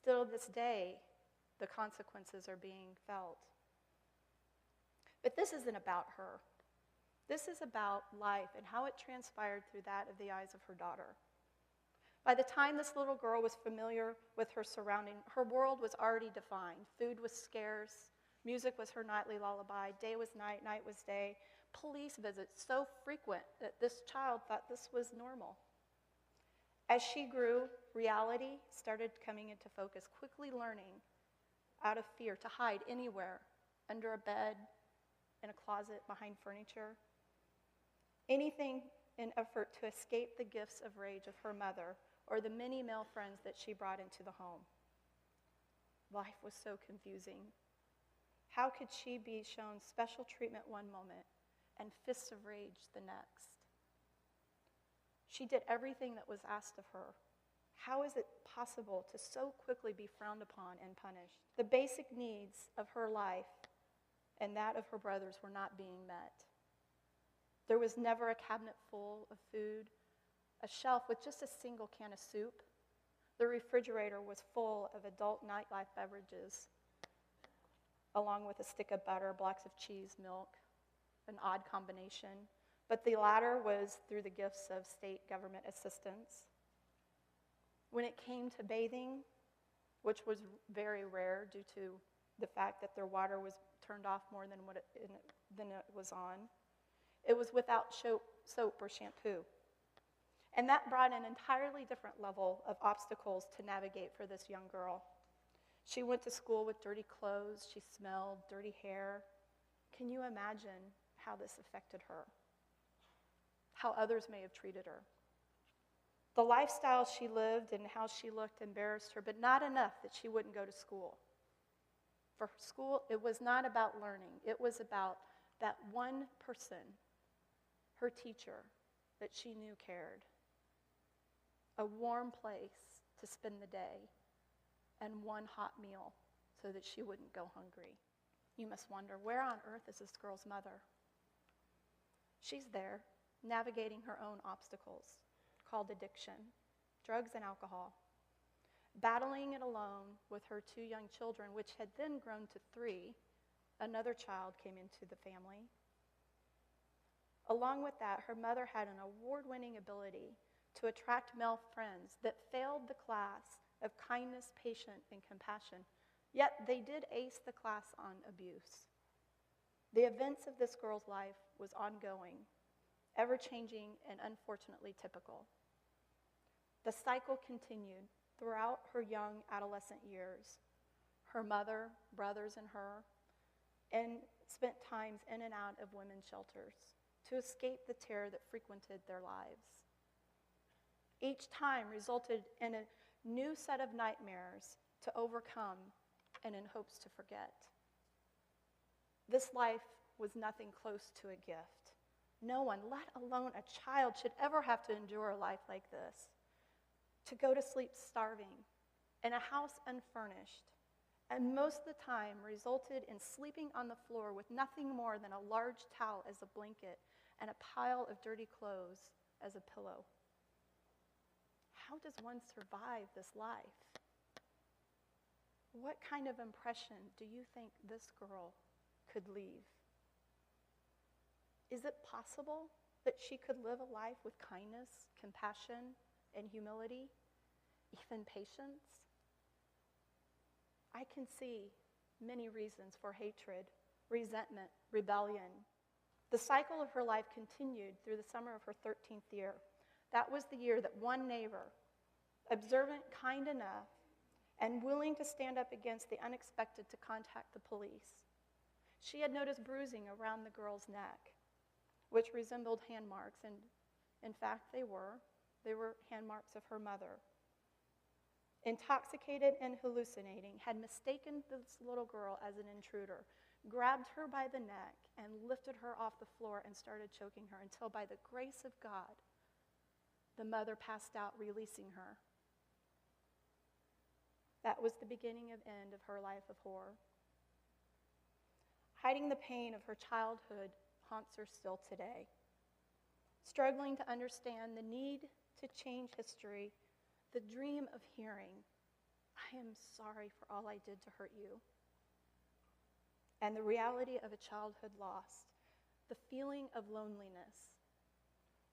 still this day, the consequences are being felt. But this isn't about her. This is about life and how it transpired through that of the eyes of her daughter. By the time this little girl was familiar with her surrounding, her world was already defined. Food was scarce. Music was her nightly lullaby. Day was night, night was day. Police visits so frequent that this child thought this was normal. As she grew, reality started coming into focus, quickly learning out of fear to hide anywhere, under a bed, in a closet, behind furniture. Anything in effort to escape the gifts of rage of her mother or the many male friends that she brought into the home. Life was so confusing. How could she be shown special treatment one moment and fists of rage the next? She did everything that was asked of her. How is it possible to so quickly be frowned upon and punished? The basic needs of her life and that of her brothers were not being met. There was never a cabinet full of food, a shelf with just a single can of soup. The refrigerator was full of adult nightlife beverages, along with a stick of butter, blocks of cheese, milk, an odd combination. But the latter was through the gifts of state government assistance. When it came to bathing, which was very rare due to the fact that their water was turned off more than it was on, it was without soap or shampoo. And that brought an entirely different level of obstacles to navigate for this young girl. She went to school with dirty clothes. She smelled dirty hair. Can you imagine how this affected her? How others may have treated her? The lifestyle she lived and how she looked embarrassed her, but not enough that she wouldn't go to school. For school, it was not about learning. It was about that one person, her teacher, that she knew cared. A warm place to spend the day, and one hot meal so that she wouldn't go hungry. You must wonder, where on earth is this girl's mother? She's there, navigating her own obstacles, called addiction, drugs and alcohol, battling it alone with her 2 young children, which had then grown to 3. Another child came into the family. Along with that, her mother had an award-winning ability to attract male friends that failed the class of kindness, patience, and compassion, yet they did ace the class on abuse. The events of this girl's life was ongoing, ever-changing, and unfortunately typical. The cycle continued throughout her young adolescent years. Her mother, brothers, and her, and spent times in and out of women's shelters to escape the terror that frequented their lives. Each time resulted in a new set of nightmares to overcome and in hopes to forget. This life was nothing close to a gift. No one, let alone a child, should ever have to endure a life like this. To go to sleep starving, in a house unfurnished, and most of the time resulted in sleeping on the floor with nothing more than a large towel as a blanket and a pile of dirty clothes as a pillow. How does one survive this life? What kind of impression do you think this girl could leave? Is it possible that she could live a life with kindness, compassion, and humility, even patience? I can see many reasons for hatred, resentment, rebellion. The cycle of her life continued through the summer of her 13th year. That was the year that one neighbor, observant, kind enough, and willing to stand up against the unexpected to contact the police. She had noticed bruising around the girl's neck, which resembled hand marks, and in fact they were. They were hand marks of her mother. Intoxicated and hallucinating, had mistaken this little girl as an intruder, grabbed her by the neck and lifted her off the floor and started choking her until by the grace of God, the mother passed out, releasing her. That was the beginning of end of her life of horror. Hiding the pain of her childhood haunts her still today. Struggling to understand the need to change history, the dream of hearing, I am sorry for all I did to hurt you. And the reality of a childhood lost, the feeling of loneliness,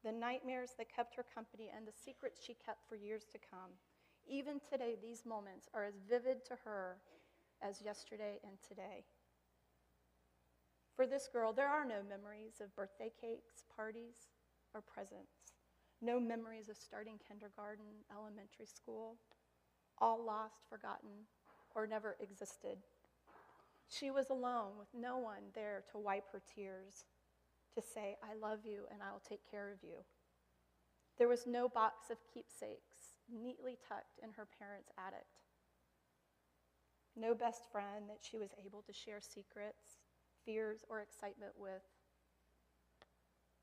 the nightmares that kept her company, and the secrets she kept for years to come. Even today, these moments are as vivid to her as yesterday and today. For this girl, there are no memories of birthday cakes, parties, or presents. No memories of starting kindergarten, elementary school, all lost, forgotten, or never existed. She was alone with no one there to wipe her tears, to say, I love you and I'll take care of you. There was no box of keepsakes neatly tucked in her parents' attic. No best friend that she was able to share secrets, fears, or excitement with.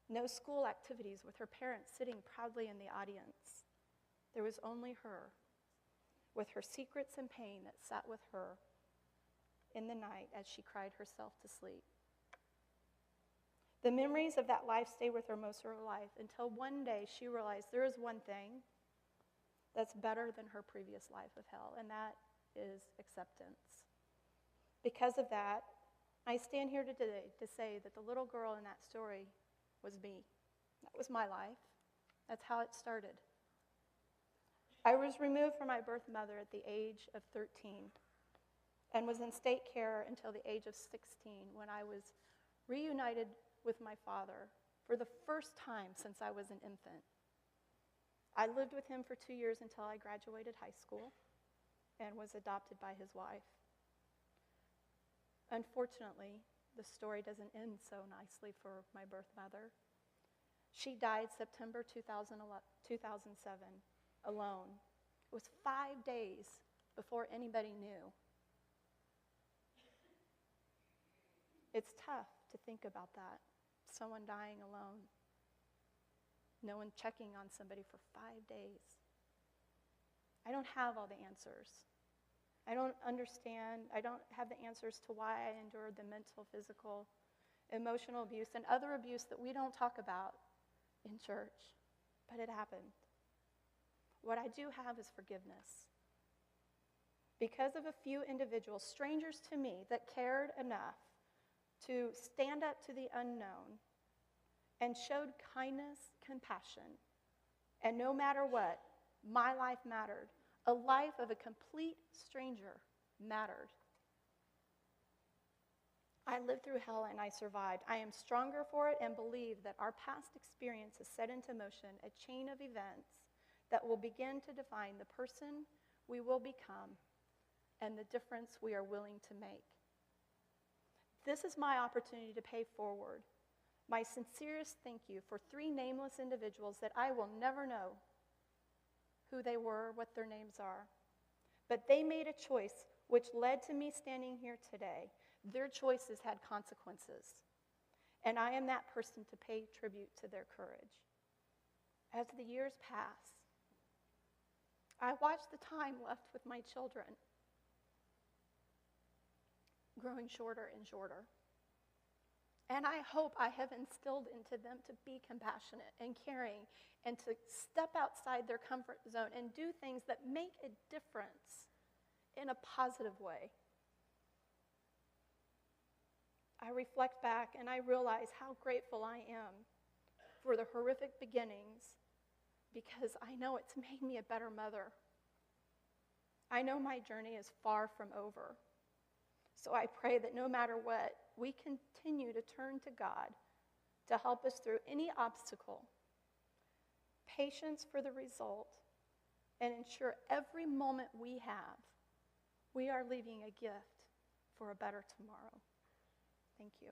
No school activities with her parents sitting proudly in the audience. There was only her, with her secrets and pain that sat with her in the night as she cried herself to sleep. The memories of that life stayed with her most of her life until one day she realized there is one thing that's better than her previous life of hell, and that is acceptance. Because of that, I stand here today to say that the little girl in that story was me. That was my life. That's how it started. I was removed from my birth mother at the age of 13 and was in state care until the age of 16 when I was reunited with my father for the first time since I was an infant. I lived with him for 2 years until I graduated high school and was adopted by his wife. Unfortunately, the story doesn't end so nicely for my birth mother. She died September 2007, alone. It was 5 days before anybody knew. It's tough to think about that, someone dying alone. No one checking on somebody for 5 days. I don't have all the answers. I don't understand. I don't have the answers to why I endured the mental, physical, emotional abuse and other abuse that we don't talk about in church, but it happened. What I do have is forgiveness. Because of a few individuals, strangers to me, that cared enough to stand up to the unknown and showed kindness, compassion, and no matter what, my life mattered. A life of a complete stranger mattered. I lived through hell and I survived. I am stronger for it and believe that our past experience has set into motion a chain of events that will begin to define the person we will become and the difference we are willing to make. This is my opportunity to pay forward my sincerest thank you for 3 nameless individuals that I will never know who they were, what their names are. But they made a choice which led to me standing here today. Their choices had consequences, and I am that person to pay tribute to their courage. As the years pass, I watch the time left with my children growing shorter and shorter. And I hope I have instilled into them to be compassionate and caring and to step outside their comfort zone and do things that make a difference in a positive way. I reflect back and I realize how grateful I am for the horrific beginnings because I know it's made me a better mother. I know my journey is far from over. So I pray that no matter what, we continue to turn to God to help us through any obstacle, patience for the result, and ensure every moment we have, we are leaving a gift for a better tomorrow. Thank you.